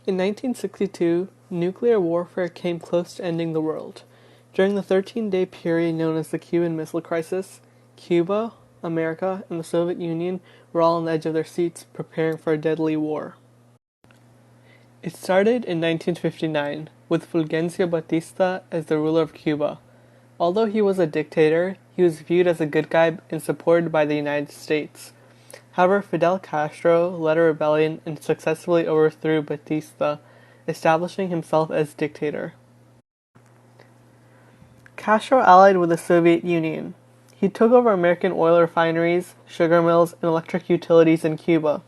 In 1962, nuclear warfare came close to ending the world. During the 13-day period known as the Cuban Missile Crisis, Cuba, America, and the Soviet Union were all on the edge of their seats, preparing for a deadly war. It started in 1959, with Fulgencio Batista as the ruler of Cuba. Although he was a dictator, he was viewed as a good guy and supported by the United States. However, Fidel Castro led a rebellion and successfully overthrew Batista, establishing himself as dictator. Castro allied with the Soviet Union. He took over American oil refineries, sugar mills, and electric utilities in Cuba.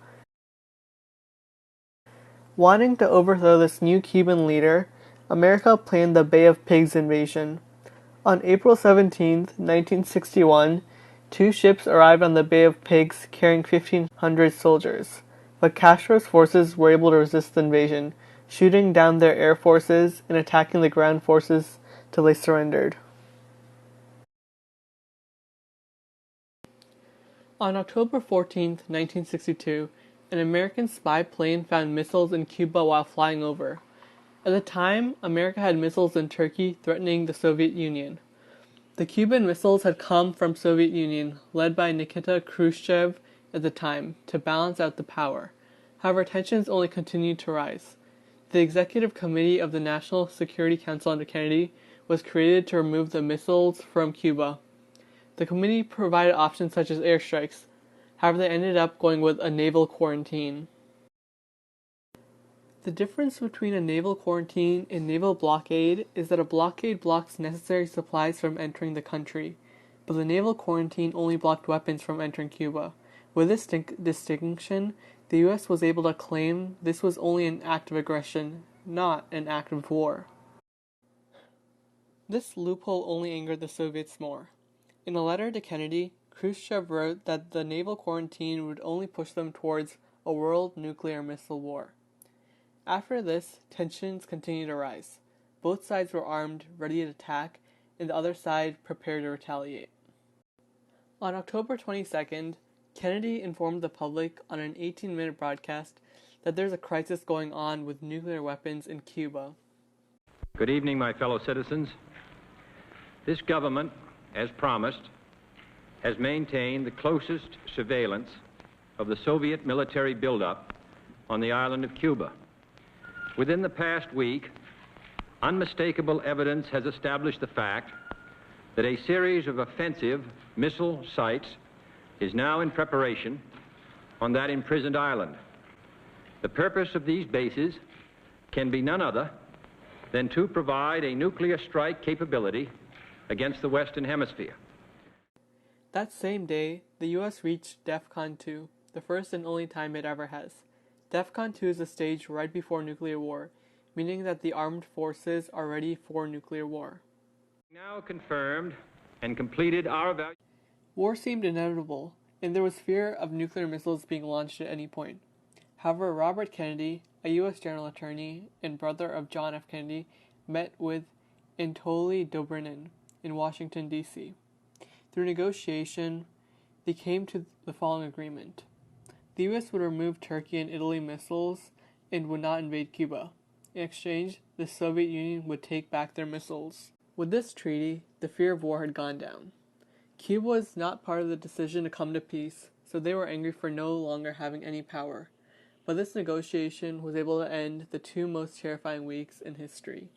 Wanting to overthrow this new Cuban leader, America planned the Bay of Pigs invasion. On April 17, 1961, 2 ships arrived on the Bay of Pigs carrying 1,500 soldiers, but Castro's forces were able to resist the invasion, shooting down their air forces and attacking the ground forces till they surrendered. On October 14, 1962, an American spy plane found missiles in Cuba while flying over. At the time, America had missiles in Turkey threatening the Soviet Union. The Cuban missiles had come from Soviet Union, led by Nikita Khrushchev at the time, to balance out the power. However, tensions only continued to rise. The Executive Committee of the National Security Council under Kennedy was created to remove the missiles from Cuba. The committee provided options such as airstrikes. However, they ended up going with a naval quarantine. The difference between a naval quarantine and naval blockade is that a blockade blocks necessary supplies from entering the country, but the naval quarantine only blocked weapons from entering Cuba. With this distinction, the U.S. was able to claim this was only an act of aggression, not an act of war. This loophole only angered the Soviets more. In a letter to Kennedy, Khrushchev wrote that the naval quarantine would only push them towards a world nuclear missile war. After this, tensions continued to rise. Both sides were armed, ready to attack, and the other side prepared to retaliate. On October 22nd, Kennedy informed the public on an 18-minute broadcast that there's a crisis going on with nuclear weapons in Cuba. Good evening, my fellow citizens. This government, as promised, has maintained the closest surveillance of the Soviet military buildup on the island of Cuba. Within the past week, unmistakable evidence has established the fact that a series of offensive missile sites is now in preparation on that imprisoned island. The purpose of these bases can be none other than to provide a nuclear strike capability against the Western Hemisphere. That same day, the U.S. reached DEFCON 2, the first and only time it ever has. DEFCON 2 is a stage right before nuclear war, meaning that the armed forces are ready for nuclear war. Now confirmed and completed our evaluation. War seemed inevitable, and there was fear of nuclear missiles being launched at any point. However, Robert Kennedy, a U.S. general attorney and brother of John F. Kennedy, met with Anatoly Dobrinin in Washington, D.C. Through negotiation, they came to the following agreement. The U.S. would remove Turkey and Italy missiles and would not invade Cuba. In exchange, the Soviet Union would take back their missiles. With this treaty, the fear of war had gone down. Cuba was not part of the decision to come to peace, so they were angry for no longer having any power. But this negotiation was able to end the 2 most terrifying weeks in history.